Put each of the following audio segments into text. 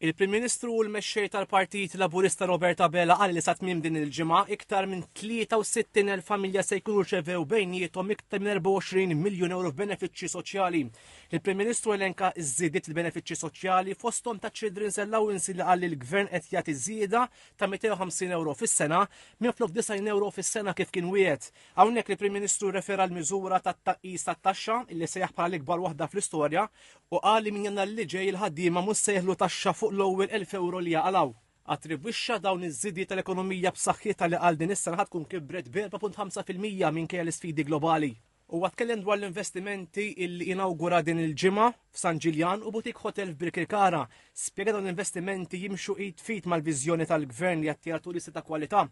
Il-Prim Ministru u l-mexxej tal-Partit Laburista Roberta Bela qal li sa tmiem din il-ġimgħa iktar minn 63,000 familja se jkunu rċevew bejniethom iktar minn 24 miljun euro f'benefiċċji soċjali. Il-Prim Ministru elenka żiediet il-benefiċċji soċjali fosthom ta' Children's Allowance li qal li l-Gvern qed jagħti żieda ta' 250 euro fis-sena minflok 90 euro fis-sena kif kien wiegħed. Hawnhekk il-Prim Ministru refera l-miżura tat-tnaqqis tat-taxxa illi sejjaħ bħala l-ikbar waħda fl-istorja u qal li minn jannar li ġej il-ħaddiema mhux se jeħlu taxxa fuq l-ewwel 1000 euro li jaqalaw. Attribwixxa dawn iż-żidiet tal-ekonomija b'saħħitha li qal din is-sena tkun kibret b'4.5% minkejja l-isfidi globali. Huwa tkellem dwar l-investimenti illi inawgura din il-ġimgħa f'San Ġiljan u butik hotel f'Birkirkara. Spjega dawn l-investimenti jimxu id fit mal-viżjoni tal-Gvern li jattira turisti ta' kwalità.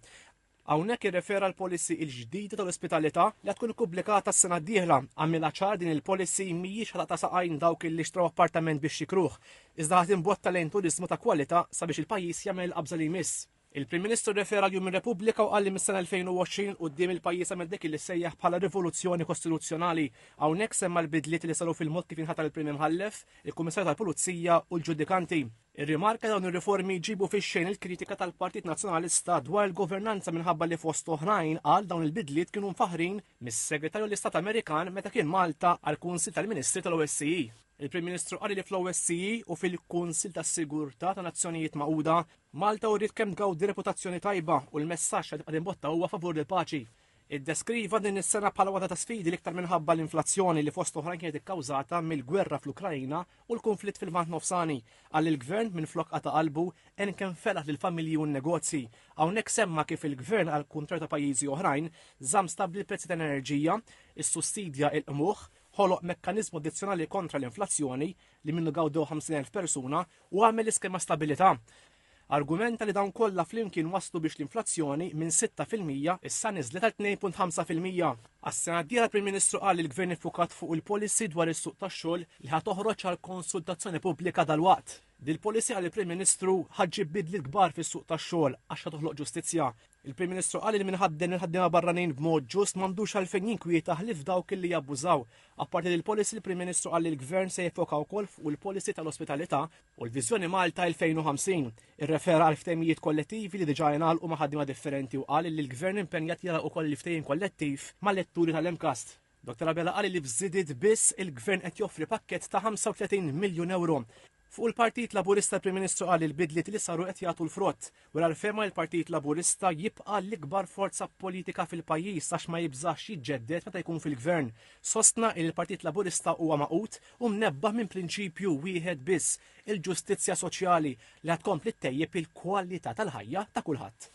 Hawnhekk irrefera l-policy l-ġdida tal-ospitalità li tkun ippubblikata s-sena d-dieħla. Għamilha ċar din il-policy mhijiex ħata saqajn dawk li xtraw appartament biex jikruh, iżda ħadd imbotta lejn turiżmu ta' kwalità sabiex il-pajjiż jagħmel il-qabża li jmiss. Il-Prim Ministru refera l-Jum ir-Repubblika u qal li mis-sena 2020 quddiem il-pajjiż għamel dik li sejjaħ bħala rivoluzzjoni kostituzzjonali. Hawnhekk semma l-bidliet li saru fil-mod kif inħatar il-Prim Imħallef, il-Kummissarju tal-Pulizija u l-ġudikanti. Ir-rimarka dawn ir-riformi jġibu fix-xejn il-kritika tal-Partit Nazzjonalista dwar il-governanza minħabba li fost oħrajn qal dawn il-bidliet kienu mfaħrin mis-Segretarju l-Istat Amerikan meta kien Malta għall-Kunsil tal-Ministri tal-OSCE. Il-Prim Ministru qal li fl-OSCE u fil-Kunsil tas-Sigurtà ta' Nazzjonijiet Magħquda Malta wriet kemm tgawdi reputazzjoni tajba u l-messaġġ li tibqa' tinbotta huwa favur il-paċi. Iddeskriva din is-sena bħala waħda ta' sfidi l-iktar minħabba l-inflazzjoni li fost oħrajn kienet ikkawżata mill-gwerra fl-Ukrajna u l-konflitt fil-Vant Nofsani. Għal il-Gvern minflok qata' qalbu en kemm felaħ lill-familji u n-negozji. Hawnhekk semma kif il-Gvern għal kuntrarju ta' pajjiżi oħrajn żamm stabbli l-prezzi ta' enerġija, is-sussidja il-qmuħ, ħoloq mekkaniżmu addizzjonali kontra l-inflazzjoni li minnu gawdew 50,000 persuna u għamel iskema stabilità. Argumenta li dawn kollha flimkien waslu biex l-inflazzjoni minn 6% issa niżlet għal 2.5%. Għas-sena d-dieħla l-Prim Ministru qal li l-Gvern iffukat fuq il-policy dwar is-suq tax-xogħol li ħad toħroġ għal konsultazzjoni pubblika dalwaqt. Dil-policy għal il-Prim Ministru ħaġġib bidliet kbar fis-suq tax-xogħol għax toħloq ġustizzja. Il-Prim Ministru qal li minħaddem il-ħaddiema barranin b'mod ġust m'għandux għalfejn jinkwieta ħlif dawk illi jabbużaw. Apparti lill-policy il-Prim Ministru qal li l-Gvern se jiffoka wkoll fuq il-policy tal-ospitalità u l-Viżjoni Malta 2050. Irrefera għal ftehimijiet kollettivi li diġà jingħalqu ma' ħaddiema differenti u qal li l-Gvern impenjat jara wkoll il-ftehim kollettiv mal-letturi tal-Emkast. Dr. Bela qal li f'żidiet biss il-Gvern qed joffri pakkett ta' 35 miljun euro. Fuq il-Partit Laburista Prim Ministru qal il-bidliet li saru qed jagħtu l-frott, wara l-fema il-Partit Laburista jibqa' l-ikbar forza politika fil-pajjiż għax ma jibżax jiġġedded meta jkun fil-Gvern. Sostna il-Partit Laburista huwa maqut u mnebbaħ minn prinċipju wieħed biss, il-ġustizzja soċjali li ħad tkompli ttejjeb il-kwalità tal-ħajja ta' kulħadd.